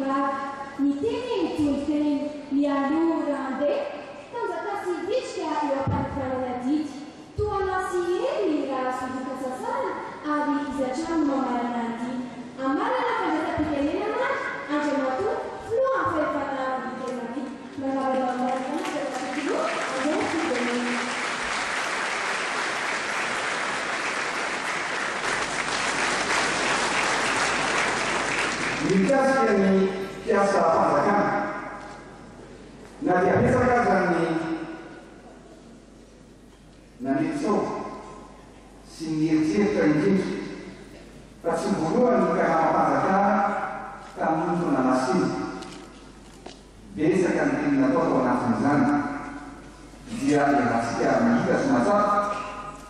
vehivavy ny teny mitonyteny mialoha randeha tanjaka sy vitsika eo am-panifarana didy toana sy ely raha sozoka sasana ary izatrano mamarana andy amarana fanjaka-pirenena andriamato floa fahefana vikenadi manavalanmarana zakasakilo andao firenena mikasika ny piasa fanjakana na dia betsaka zany nanitsao sy nieritseritra indrindra fa tsy voalohany karama-panjakana tamin'ny fona masiny betsaka ny teny natao tao anatin'izany dia evatsika mahita somatsara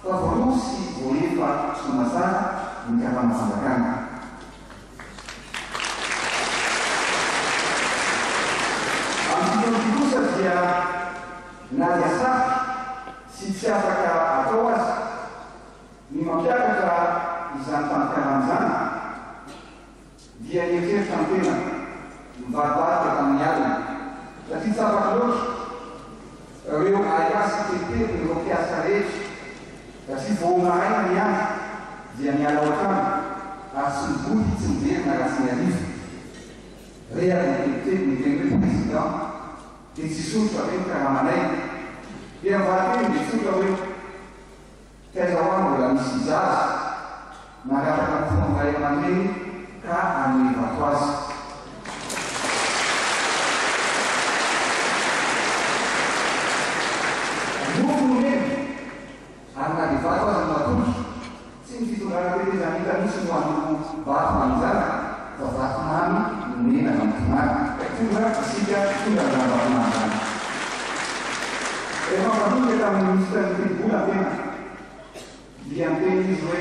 fa voaloha sy voefa somatsara ny karama-panjakana kosa dia na dia saky sy tsy afaka atao azy ny mampiakatra izany fampiakaran'izany dia nieritseritra ny tena mivadibadika tamin'ny alina satria tsy afaka loatra reo ahiasy tetety ireo mpiasa rehetra satria voamaraina ny azy dia miala oatrano ary sy miboty tsy miverina raha sy miarivo rehaky ny tetety ny teny hoe président dia tsy sotra hoe karamanay dia mivahateny dia sotra hoe taizahoany mbola misy izazy marataka ny fomba amandrany ka amin'ny vato azy nofony reny ary na dia vato azy ny matoky tsy ny fitondrana tetezany hita misy no anoko vato manjana fa vato mamy nomena mampitomany tonga isika tonga navatomany rehefa mpanonga tamin'ny misy tany tribola tena dia miteny izy hoe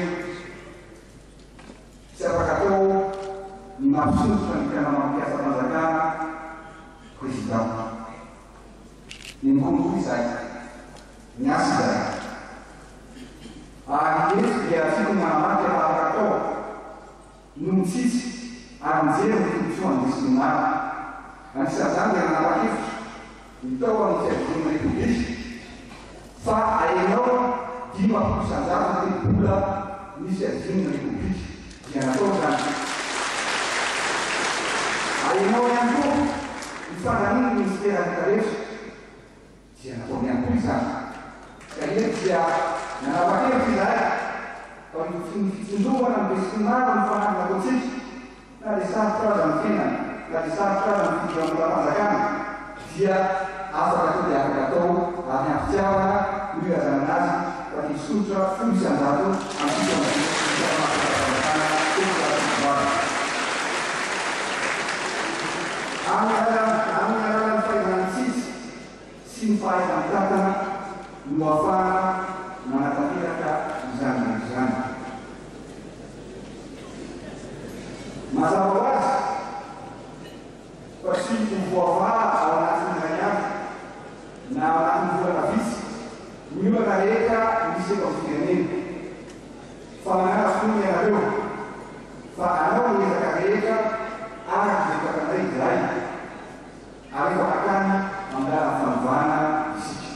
tsy afaka atao ny mampisotra ny tena mampiasa fanjakana président ny nkonoko izay ny asy izay ary eto dia fitonganamaty afaka atao no mitsitsy ary mijery ny tombosoany disiplinara anisan'izany dia nanapa-hevitra mitao amin'ny fiavidiana republika fa aenao 5% tebola misy fiavidiana republika dia natao zany aenao ihany koa mifananiny ministera rehetra dia natao ihany koa izany ka eto dia nanapa-hevitra izay fa ny fitsindovana ny disiplinara ny fanany nataotsika na dia sarotra aza ny tenany na dia sarotra aza ny fidiran'olona fanjakana dia afaka atao dia afaka atao amin'ny ampitiavana mirazana azy fa hisotra folo isan-jato amin'ny alalan'ny fahaizana tsitsy sy ny fahaizana tatana no afahana manatanteraka izany na izany mazava ho azy fa tsy mivoavaha ao anatin'izany azy na ao anatin'ny volana vitsy ny olana rehetra misy eto amin'ny firenena fa manara fony ianareo fa anao ny ezaka rehetra araky zay takanay izay ary efa makany mandala ny fanovana isika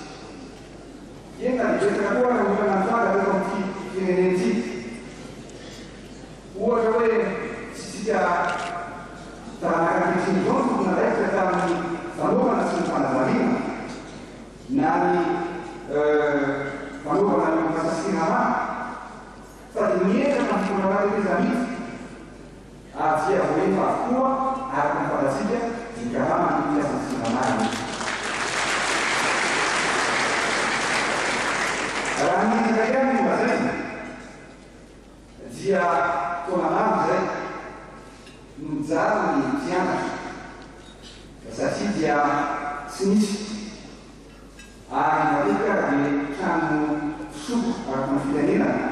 ena dibetsaka koa ny olana mifaga eto amin'ny firenentsika ohatra hoe tsitsika taranakaketsiny zao tokona raika tamin'ny fanaovana sy ny fanazariana na ny fanaovana ny fasasinama fa dia miezaka ny fonaratetezanitsy ary dia voefa avokoa araka ny fantatsika ny karama ny fiasasinamany raha nizaka ihany mba zay dia tona maro zay nojary ny mpianatra satria dia tsy misy ary matetika dia trano fisoko araky ny firenenana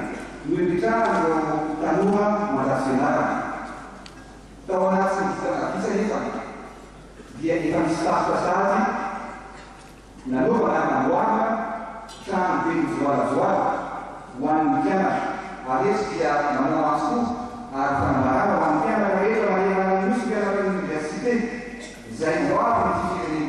no epitrahana ireo tanora mandrasy fianarana tao anaty visa efa dia efa misy tafokasazy nanaovana namboarina trano be mizoalazoala ho an'ny mpianatra ary esy dia manao azy koa ary fanambarana ho an'ny mpianatra rehetra maherana misy mpianatra université izay ho avy ny firenena